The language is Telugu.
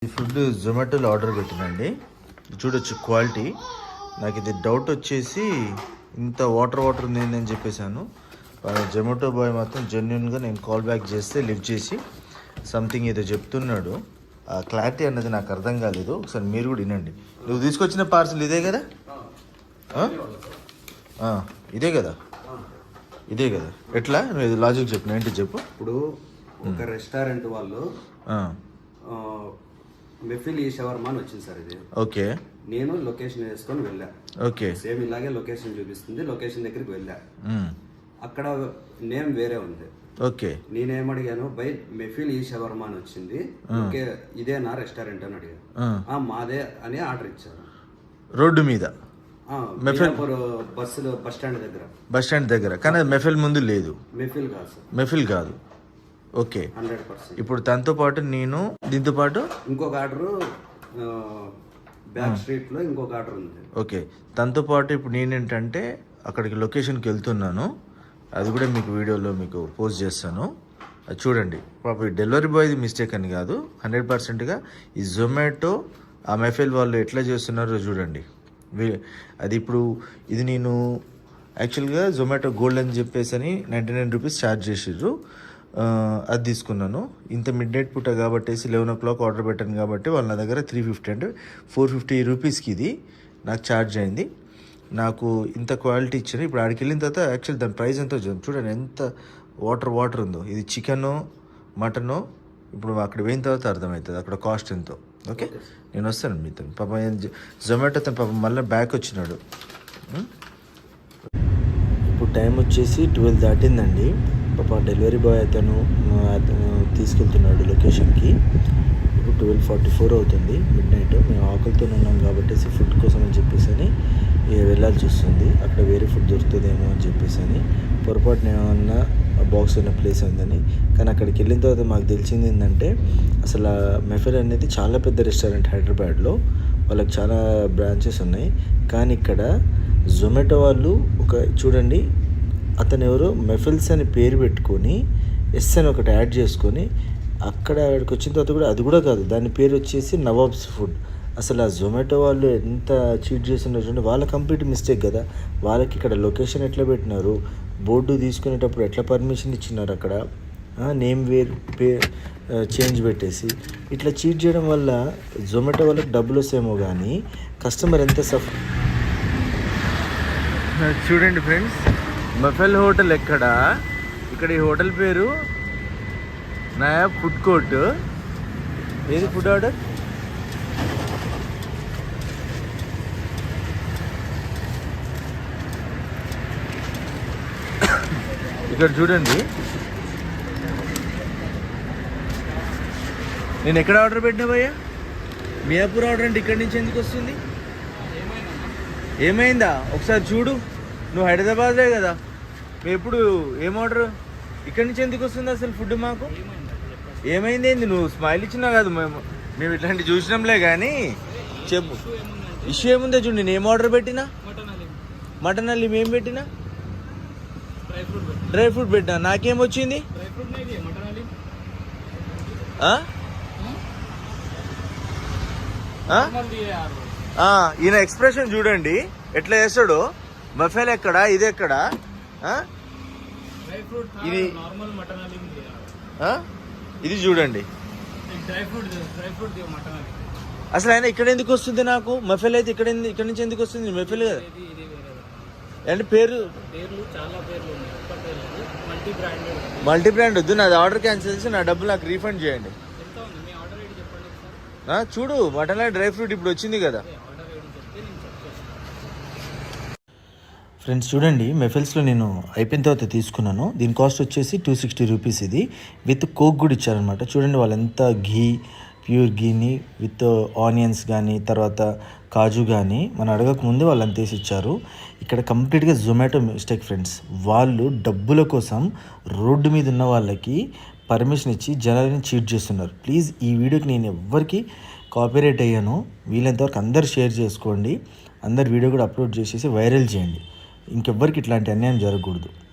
ఈ ఫుడ్ జొమాటోలో ఆర్డర్ పెట్టినండి, చూడొచ్చు క్వాలిటీ. నాకు ఇది డౌట్ వచ్చేసి ఇంత వాటర్ ఉంది అని చెప్పేశాను. జొమాటో బాయ్ మాత్రం జెన్యున్గా నేను కాల్ బ్యాక్ చేస్తే లిఫ్ట్ చేసి సంథింగ్ ఏదో చెప్తున్నాడు. ఆ క్లారిటీ అన్నది నాకు అర్థం కాలేదు. ఒకసారి మీరు కూడా వినండి. నువ్వు తీసుకొచ్చిన పార్సల్ ఇదే కదా? ఇదే కదా? ఇదే కదా? ఎట్లా నువ్వు ఇది లాజిక్ చెప్పు, ఏంటి చెప్పు. ఇప్పుడు ఒక రెస్టారెంట్ వాళ్ళు మెఫిల్ ఈ షవర్మా అని వచ్చింది సార్. ఇది ఓకే. నేను లొకేషన్ వేసుకొని వెళ్ళా. ఓకే. సేమ్ ఇలాగే లొకేషన్ చూపిస్తుంది. లొకేషన్ దగ్గరికి వెళ్ళా, అక్కడ నేమ్ వేరే ఉంది. ఓకే. నేనేమడిగాను, బై మెఫిల్ ఈ షవర్మా అని వచ్చింది, ఓకే ఇదేనా రెస్టారెంట్ అని అడిగాను. మాదే అని ఆర్డర్ ఇచ్చారు. రోడ్డు మీద బస్ స్టాండ్ దగ్గర కానీ మెఫిల్ ముందు లేదు. మెఫిల్ కాదు సార్, మెఫిల్ కాదు. ఓకే. 100%. ఇప్పుడు తనతో పాటు నేను దీంతో పాటు ఇంకొక ఆర్డర్ బ్యాక్ స్ట్రీట్ లో ఇంకొక ఆర్డర్ ఉంది. ఓకే. తనతో పాటు ఇప్పుడు నేనేంటంటే అక్కడికి లొకేషన్కి వెళ్తున్నాను. అది కూడా మీకు వీడియోలో మీకు పోస్ట్ చేస్తాను, అది చూడండి. పాప డెలివరీ బాయ్ది మిస్టేక్ అని కాదు, 100%గా ఈ జొమాటో ఆ మెఫిల్ వాళ్ళు ఎట్లా చేస్తున్నారో చూడండి. అది ఇప్పుడు ఇది నేను యాక్చువల్గా జొమాటో గోల్డ్ అని చెప్పేసి అని 99 రూపీస్ ఛార్జ్ చేసిర్రు. అది తీసుకున్నాను. ఇంత మిడ్ నైట్ పూట కాబట్టి 11 o'clock ఆర్డర్ పెట్టాను కాబట్టి వాళ్ళ నా దగ్గర 350 అంటే 450 రూపీస్కి ఇది నాకు ఛార్జ్ అయింది. నాకు ఇంత క్వాలిటీ ఇచ్చారు. ఇప్పుడు ఆడికి వెళ్ళిన తర్వాత యాక్చువల్ దాని ప్రైస్ ఎంతో చూడండి, ఎంత వాటర్ ఉందో. ఇది చికెను మటను ఇప్పుడు అక్కడ పోయిన తర్వాత అర్థమవుతుంది అక్కడ కాస్ట్ ఎంతో. ఓకే, నేను వస్తాను మీతో. పాప జొమాటో తను పాప మళ్ళీ బ్యాక్ వచ్చినాడు. ఇప్పుడు టైం వచ్చేసి 12 దాటిందండి. పాప డెలివరీ బాయ్ అతను తీసుకెళ్తున్నాడు లొకేషన్కి. ఇప్పుడు 12:44 అవుతుంది, మిడ్ నైట్. మేము ఆకలితో ఉన్నాం కాబట్టి ఫుడ్ కోసం అని చెప్పేసి అని వెళ్ళాల్సి వస్తుంది. అక్కడ వేరే ఫుడ్ దొరుకుతుందేమో అని చెప్పేసి అని పొరపాటున ఏమన్నా బాక్స్ ఉన్న ప్లేస్ ఉందని. కానీ అక్కడికి వెళ్ళిన తర్వాత మాకు తెలిసింది ఏంటంటే అసలు మెఫిల్ అనేది చాలా పెద్ద రెస్టారెంట్ హైదరాబాద్లో. వాళ్ళకి చాలా బ్రాంచెస్ ఉన్నాయి. కానీ ఇక్కడ జొమాటో వాళ్ళు ఒక చూడండి, అతను ఎవరో మెఫిల్స్ అని పేరు పెట్టుకొని ఎస్ అని ఒకటి యాడ్ చేసుకొని అక్కడికి వచ్చిన తర్వాత కూడా అది కూడా కాదు, దాని పేరు వచ్చేసి నవాబ్స్ ఫుడ్. అసలు ఆ జొమాటో వాళ్ళు ఎంత చీట్ చేస్తున్నారు చూడండి. వాళ్ళ కంప్లీట్ మిస్టేక్ కదా. వాళ్ళకి ఇక్కడ లొకేషన్ ఎట్లా పెట్టినారు, బోర్డు తీసుకునేటప్పుడు ఎట్లా పర్మిషన్ ఇచ్చినారు, అక్కడ నేమ్ చేంజ్ పెట్టేసి ఇట్లా చీట్ చేయడం వల్ల జొమాటో వాళ్ళకి డబ్బులు వస్తాయేమో కానీ కస్టమర్ ఎంత చూడండి ఫ్రెండ్స్. మెఫిల్ హోటల్ ఎక్కడ? ఇక్కడ ఈ హోటల్ పేరు నయా ఫుడ్ కోర్ట్. ఏది ఫుడ్ ఆర్డర్? ఇక్కడ చూడండి, నేను ఎక్కడ ఆర్డర్ పెట్టినా భయ్యా? మియాపూర్ ఆర్డర్ అంటే ఇక్కడి నుంచి ఎందుకు వస్తుంది? ఏమైందా ఒకసారి చూడు. నువ్వు హైదరాబాదే కదా, మేము ఎప్పుడు ఏం ఆర్డర్ ఇక్కడి నుంచి ఎందుకు వస్తుంది అసలు ఫుడ్ మాకు? ఏమైంది ఏంది? నువ్వు స్మైల్ ఇచ్చినా కాదు, మేము ఇట్లాంటివి చూసినాంలే కానీ చెప్పు. ఇష్యూ ఏముందో చూడు. నేను ఏం ఆర్డర్ పెట్టినా? మటన్ అల్లి మేము పెట్టినా డ్రై ఫ్రూట్ పెట్టినా. నాకేం వచ్చింది? ఈయన ఎక్స్ప్రెషన్ చూడండి ఎట్లా చేస్తాడు. మెఫిల్ ఎక్కడ, ఇది ఎక్కడ? ఇది ఇది చూడండి. అసలు ఆయన ఇక్కడ ఎందుకు వస్తుంది నాకు? మెఫిల్ అయితే ఇక్కడ నుంచి ఎందుకు వస్తుంది? మెఫిల్ కదా అంటే పేరు మల్టీ బ్రాండ్ వద్దు. నాది ఆర్డర్ క్యాన్సిల్ చేసి నా డబ్బులు నాకు రీఫండ్ చేయండి. చూడు, మటన్ డ్రై ఫ్రూట్ ఇప్పుడు వచ్చింది కదా ఫ్రెండ్స్. చూడండి, మెఫిల్స్లో నేను అయిపోయిన తర్వాత తీసుకున్నాను. దీని కాస్ట్ వచ్చేసి 260 రూపీస్. ఇది విత్ కోక్ కూడా ఇచ్చారనమాట. చూడండి వాళ్ళు ఎంత ప్యూర్ ఘీని విత్ ఆనియన్స్ కానీ తర్వాత కాజు కానీ మనం అడగక ముందే వాళ్ళు అంతేసి ఇచ్చారు. ఇక్కడ కంప్లీట్గా జొమాటో మిస్టేక్ ఫ్రెండ్స్. వాళ్ళు డబ్బుల కోసం రోడ్డు మీద ఉన్న వాళ్ళకి పర్మిషన్ ఇచ్చి జనాలని చీట్ చేస్తున్నారు. ప్లీజ్ ఈ వీడియోకి నేను ఎవ్వరికి కాపీరైట్ అయ్యాను. వీళ్ళంతవరకు అందరు షేర్ చేసుకోండి. అందరు వీడియో కూడా అప్లోడ్ చేసేసి వైరల్ చేయండి. ఇంకెవ్వరికి ఇట్లాంటి అన్యాయం జరగకూడదు.